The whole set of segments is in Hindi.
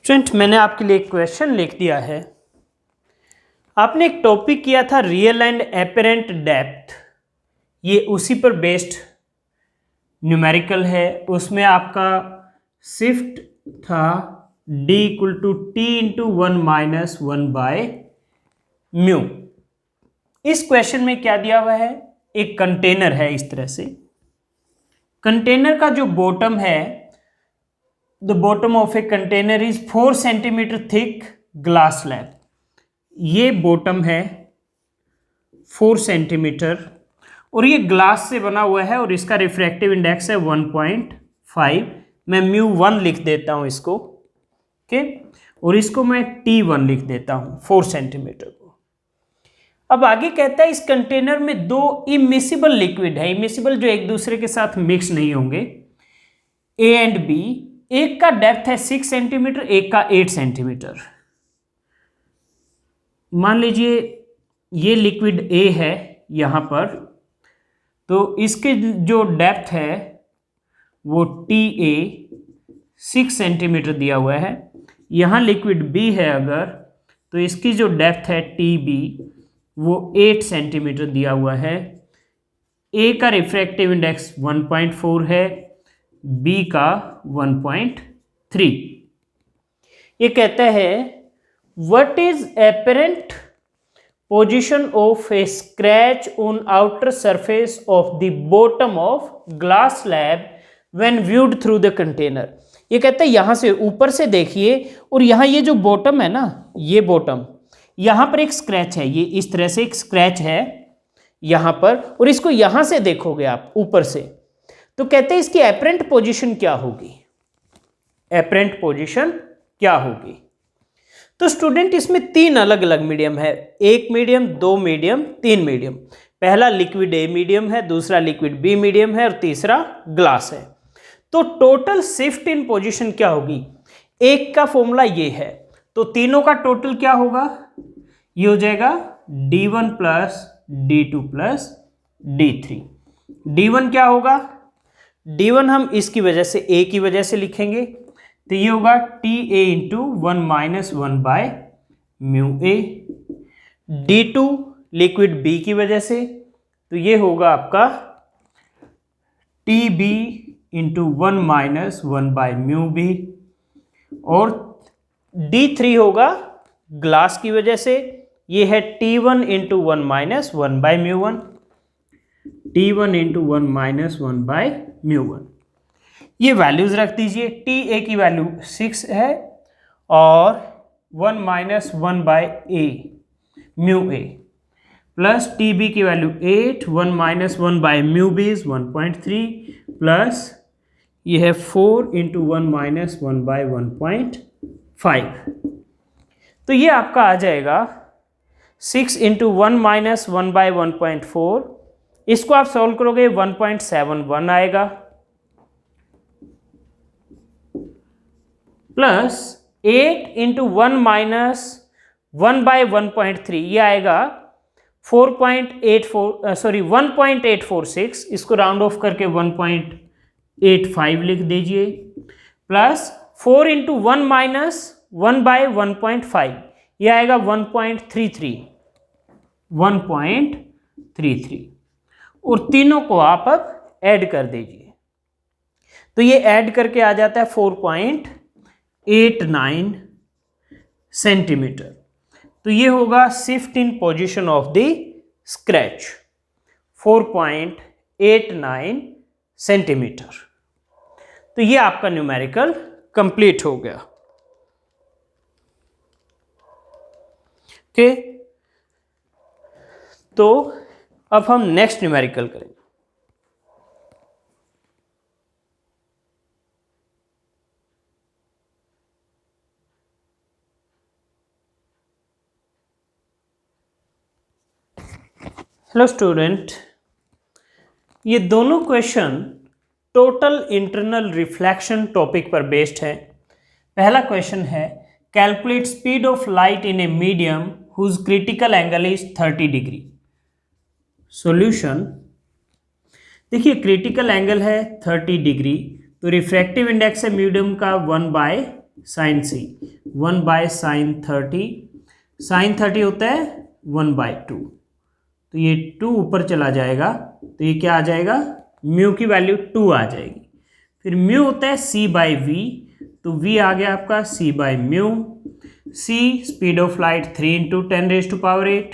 स्टूडेंट, मैंने आपके लिए एक क्वेश्चन लिख दिया है। आपने एक टॉपिक किया था रियल एंड एपरेंट डेप्थ, ये उसी पर बेस्ड न्यूमेरिकल है। उसमें आपका शिफ्ट था d equal to T into 1-1/म्यू। इस क्वेश्चन में क्या दिया हुआ है, एक कंटेनर है। इस तरह से कंटेनर का जो बॉटम है, the bottom of a container is 4 centimetre thick glass slab. ये बॉटम है 4 सेंटीमीटर और ये ग्लास से बना हुआ है और इसका रिफ्रैक्टिव इंडेक्स है 1.5। मैं μ1 लिख देता हूं इसको, ओके, और इसको मैं t1 लिख देता हूं 4 सेंटीमीटर को। अब आगे कहता है इस कंटेनर में दो इमिसिबल लिक्विड है, इमिसिबल जो एक दूसरे के साथ मिक्स नहीं होंगे, A एंड B। एक का डेप्थ है 6 सेंटीमीटर, एक का 8 सेंटीमीटर। मान लीजिए ये लिक्विड A है यहां पर, तो इसके जो डेप्थ है वो TA 6 सेंटीमीटर दिया हुआ है। यहां लिक्विड B है अगर, तो इसकी जो डेप्थ है TB वो 8 सेंटीमीटर दिया हुआ है। A का रिफ्रैक्टिव इंडेक्स 1.4 है, B का 1.3। ये कहता है what is apparent position of A scratch on outer surface of the bottom of glass slab when viewed through the container. ये कहता है यहां से ऊपर से देखिए और यहां ये जो बॉटम है ना, ये बॉटम, यहां पर एक स्क्रैच है, ये इस तरह से एक स्क्रैच है यहां पर, और इसको यहां से देखोगे आप ऊपर से, तो कहते हैं इसकी एपरेंट पोजीशन क्या होगी, एपरेंट पोजीशन क्या होगी। तो स्टूडेंट इसमें 3 अलग अलग मीडियम है, एक मीडियम, 2 मीडियम, 3 मीडियम। पहला लिक्विड A मीडियम है, दूसरा लिक्विड B मीडियम है और तीसरा ग्लास है। तो टोटल शिफ्ट इन पोजीशन क्या होगी, एक का फॉर्मूला ये है, तो तीनों का टोटल क्या होगा, ये हो जाएगा D1 plus D2 plus D3। D1 क्या होगा, D1 हम इसकी वजह से A की वजह से लिखेंगे, तो ये होगा TA into 1-1/μA। D2 liquid B की वजह से, तो ये होगा आपका TB इंटू 1-1/μB। और D3 होगा ग्लास की वजह से, ये है T1 इंटू 1-1/μ1, T1 इंटू 1-1/μ1। ये वैल्यूज रख दीजिए। TA की वैल्यू 6 है और 1-1/μA प्लस TB की वैल्यू 8, 1-1/μB इज 1.3 प्लस ये है 4 इंटू 1-1/1.5। तो ये आपका आ जाएगा 6 इंटू 1-1/1.4। इसको आप सॉल्व करोगे 1.71 आएगा, प्लस 8 इंटू 1-1/1.3 ये आएगा 1.846। इसको राउंड ऑफ करके 1.85 लिख दीजिए, प्लस 4 इंटू 1-1/1.5 ये आएगा 1.33 और तीनों को आप अब ऐड कर दीजिए, तो ये ऐड करके आ जाता है 4.89 सेंटीमीटर। तो ये होगा shift in position of the scratch 4.89 centimetre. तो ये आपका न्यूमेरिकल कंप्लीट हो गया। ओके, तो अब हम नेक्स्ट न्यूमेरिकल करेंगे। हेलो स्टूडेंट, ये दोनों question total internal reflection topic पर बेस्ड है। पहला क्वेश्चन है calculate speed of light in a medium whose critical angle is 30 degree. Solution, देखिए क्रिटिकल एंगल है 30 डिग्री, तो रिफ्रैक्टिव इंडेक्स है मीडियम का 1/30, साइन सी, 1/sin30, sin30 होता है 1/2, तो ये 2 ऊपर चला जाएगा, तो ये क्या आ जाएगा, म्यू की वैल्यू 2 आ जाएगी। फिर म्यू होता है c/v, तो v आ गया आपका c/म्यू। c speed of light 3 × 10⁸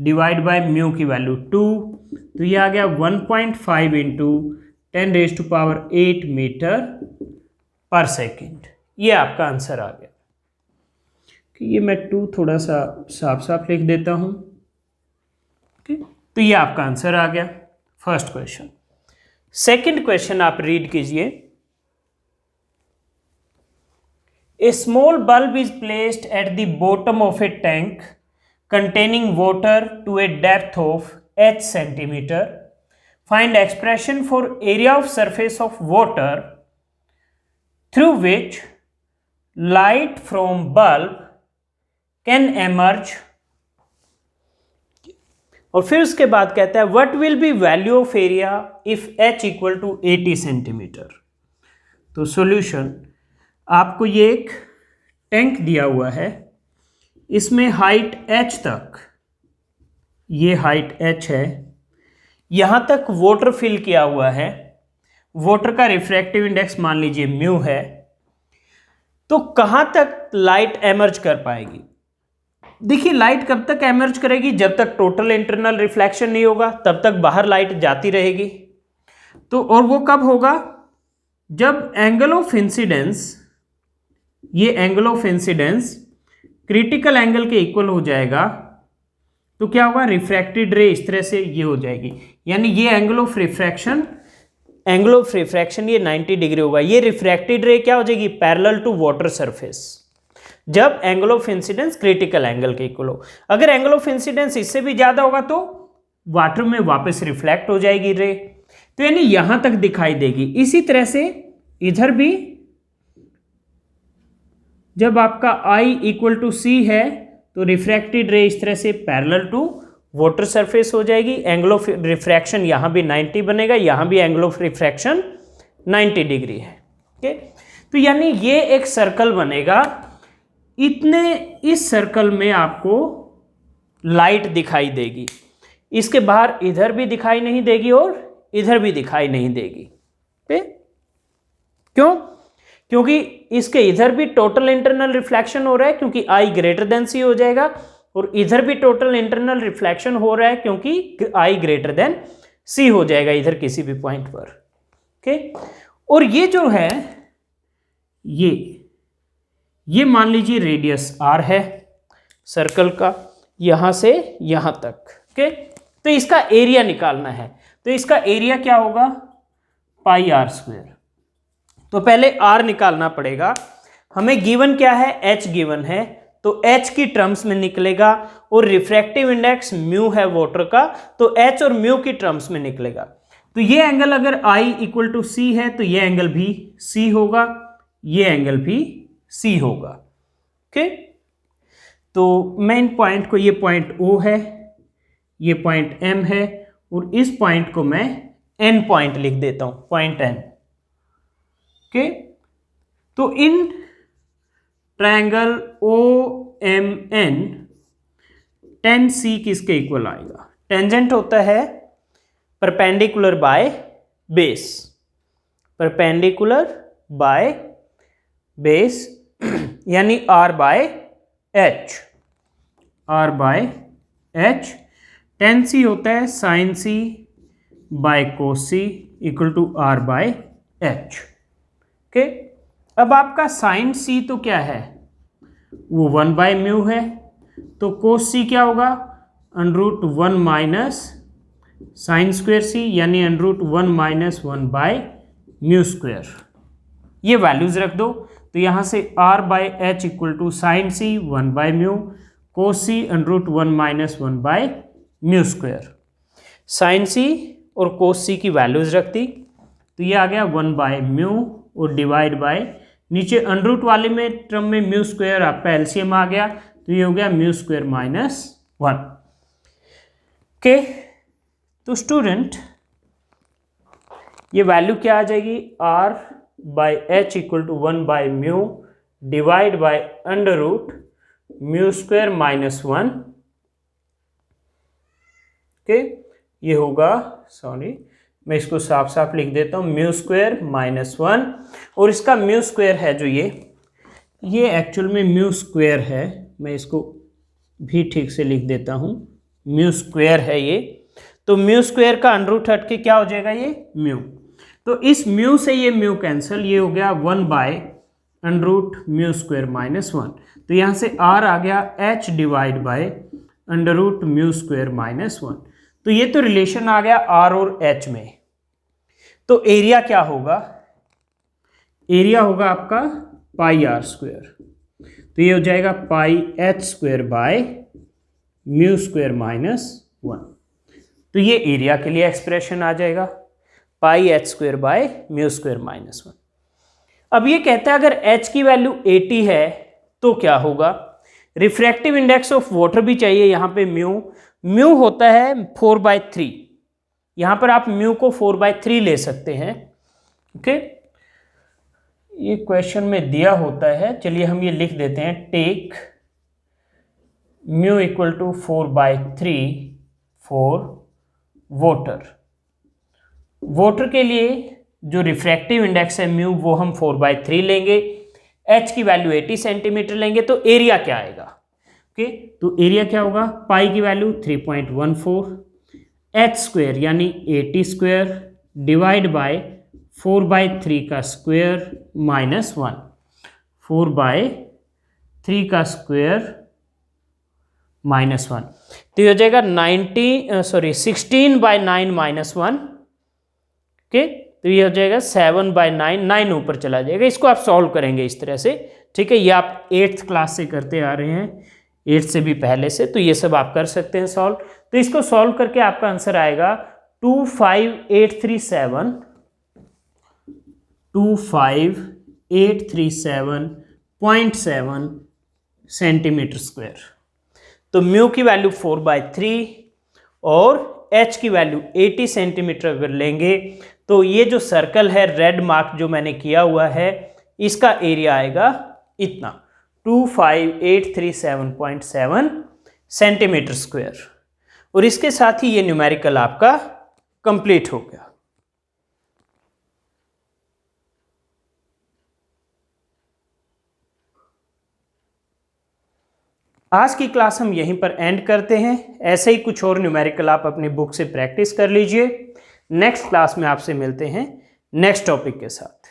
divide by mu की वैल्यू 2, तो ये आ गया 1.5 × 10⁸ मीटर पर सेकेंड। ये आपका आंसर आ गया। कि ये मैं 2 थोड़ा सा साफ साफ लिख देता हूं। तो ये आपका आंसर आ गया फर्स्ट क्वेश्चन। सेकंड क्वेश्चन आप रीड कीजिए। A small bulb is placed at the bottom of a tank containing water to a depth of h centimeter. Find expression for area of surface of water through which light from bulb can emerge. और फिर उसके बाद कहता है what will be value of area if h equal to 80 centimetre. तो सॉल्यूशन, आपको ये एक टैंक दिया हुआ है, इसमें हाइट h तक, ये हाइट h है, यहां तक वाटर फिल किया हुआ है, वाटर का रिफ्रैक्टिव इंडेक्स मान लीजिए म्यू है, तो कहां तक लाइट एमर्ज कर पाएगी। देखिए लाइट कब तक एमर्ज करेगी, जब तक टोटल इंटरनल रिफ्लेक्शन नहीं होगा तब तक बाहर लाइट जाती रहेगी। तो और वो कब होगा, जब एंगल ऑफ इंसिडेंस, ये angle of incidence critical angle के इक्वल हो जाएगा, तो क्या होगा, रिफ्रैक्टेड रे इस तरह से ये हो जाएगी, यानी ये एंगल ऑफ रिफ्रैक्शन ये 90 डिग्री होगा। ये रिफ्रैक्टेड रे क्या हो जाएगी, पैरेलल टू वाटर सरफेस, जब angle of incidence critical angle के इक्वल हो। अगर एंगल ऑफ इंसिडेंस इससे भी ज्यादा होगा तो वाटर में वापस रिफ्लेक्ट हो जाएगी रे, तो यानी यहां तक दिखाई देगी। इसी तरह से इधर भी जब आपका I = C है तो रिफ्रैक्टेड रे इस तरह से पैरेलल टू वाटर सरफेस हो जाएगी। एंगल ऑफ रिफ्रैक्शन यहाँ भी 90 बनेगा, यहाँ भी एंगल ऑफ रिफ्रैक्शन 90 डिग्री है। ओके, तो यानी ये एक सर्कल बनेगा, इतने इस सर्कल में आपको लाइट दिखाई देगी, इसके बाहर इधर भी दिखाई नहीं देगी और इधर भी दिखाई नहीं देगी। ओके, क्यों, क्योंकि इसके इधर भी टोटल इंटरनल रिफ्लेक्शन हो रहा है क्योंकि I > C हो जाएगा, और इधर भी टोटल इंटरनल रिफ्लेक्शन हो रहा है क्योंकि I > C हो जाएगा इधर किसी भी पॉइंट पर। ओके, और ये जो है ये मान लीजिए रेडियस R है सर्कल का, यहां से यहां तक। ओके, तो इसका एरिया निकालना है, तो इसका एरिया क्या होगा, πr²। तो पहले R निकालना पड़ेगा, हमें गिवन क्या है, H गिवन है, तो H की टर्म्स में निकलेगा, और रिफ्रैक्टिव इंडेक्स म्यू है वाटर का, तो H और म्यू की टर्म्स में निकलेगा। तो ये एंगल अगर I = C है तो ये एंगल भी C होगा, ये एंगल भी C होगा। ओके, तो मैं इन पॉइंट को, ये पॉइंट O है, ये पॉइंट M है, और इस पॉइंट को मैं N पॉइंट लिख देता हूं, पॉइंट N। ओके, तो in triangle OMN tan C किसके इक्वल आएगा, टेंजेंट होता है perpendicular by base, perpendicular by base यानी R/H, tan C होता है sin C बाय cos C = R/H। ओके, अब आपका sin C तो क्या है, वो 1/μ है, तो cos C क्या होगा, √1 - sin² C यानी √1 - 1/μ²। ये वैल्यूज रख दो, तो यहां से R/H = sin C 1/μ, cos C √1 - 1/μ²। sin C और cos C की वैल्यूज रख दी, तो ये आ गया 1/μ और डिवाइड बाय, नीचे √ वाले में टर्म में μ² आपका एलसीएम आ गया, तो ये हो गया μ² - 1। ओके, तो स्टूडेंट ये वैल्यू क्या आ जाएगी, R/H = 1/μ divide by under root mu square minus 1। Okay, ये होगा, सॉरी मैं इसको साफ साफ लिख देता हूँ, म्यू स्क्वायर माइनस 1, और इसका म्यू स्क्वायर है जो ये एक्चुअल में म्यू स्क्वायर है, मैं इसको भी ठीक से लिख देता हूँ, म्यू स्क्वायर है ये। तो म्यू स्क्वायर का अंडर रूट हट के क्या हो जाएगा, ये म्यू। तो इस म्यू से ये म्यू कैंसिल, ये हो गया 1 by under root mu square minus 1। तो यहाँ से r आ गया h divide by under root mu square minus 1। तो ये तो रिलेशन आ गया r और h में। तो एरिया क्या होगा, एरिया होगा आपका पाई आर स्क्वायर। तो ये हो जाएगा pi H square by mu square minus 1। तो ये एरिया के लिए एक्सप्रेशन आ जाएगा, pi H square by mu square minus 1। अब ये कहता है अगर h की वैल्यू 80 है तो क्या होगा, रिफ्रैक्टिव इंडेक्स ऑफ वाटर भी चाहिए। यहाँ पे म्यू होता है 4/3, यहाँ पर आप म्यू को 4/3 ले सकते हैं। ओके, ये क्वेश्चन में दिया होता है, चलिए हम ये लिख देते हैं, take mu equal to 4/3 for water. Water के लिए जो रिफ्रैक्टिव इंडेक्स है म्यू, वो हम 4/3 लेंगे, h की वैल्यू 80 सेंटीमीटर लेंगे, तो एरिया क्या आएगा। ओके, तो एरिया क्या होगा, पाई की वैल्यू 3.14, h स्क्वायर यानी 80 स्क्वायर डिवाइड बाय 4/3 का स्क्वायर माइनस 1, 4/3 का स्क्वायर माइनस 1। तो ये हो जाएगा 16/9 माइनस 1। ओके, तो ये हो जाएगा 7/9, 9 ऊपर चला जाएगा। इसको आप सॉल्व करेंगे इस तरह से, ठीक है। ये आप 8th क्लास से करते आ रहे हैं, 8th से भी पहले से, तो ये सब आप कर सकते हैं सॉल्व। तो इसको सॉल्व करके आपका आंसर आएगा 25837 सेंटीमीटर स्क्वायर। तो म्यू की वैल्यू 4/3 और h की वैल्यू 80 सेंटीमीटर अगर लेंगे तो ये जो सर्कल है रेड मार्क जो मैंने किया हुआ है, इसका एरिया आएगा इतना 25837.7 सेंटीमीटर स्क्वायर। और इसके साथ ही ये न्यूमेरिकल आपका कंप्लीट हो गया। आज की क्लास हम यहीं पर एंड करते हैं। ऐसे ही कुछ और न्यूमेरिकल आप अपनी बुक से प्रैक्टिस कर लीजिए। नेक्स्ट क्लास में आपसे मिलते हैं नेक्स्ट टॉपिक के साथ।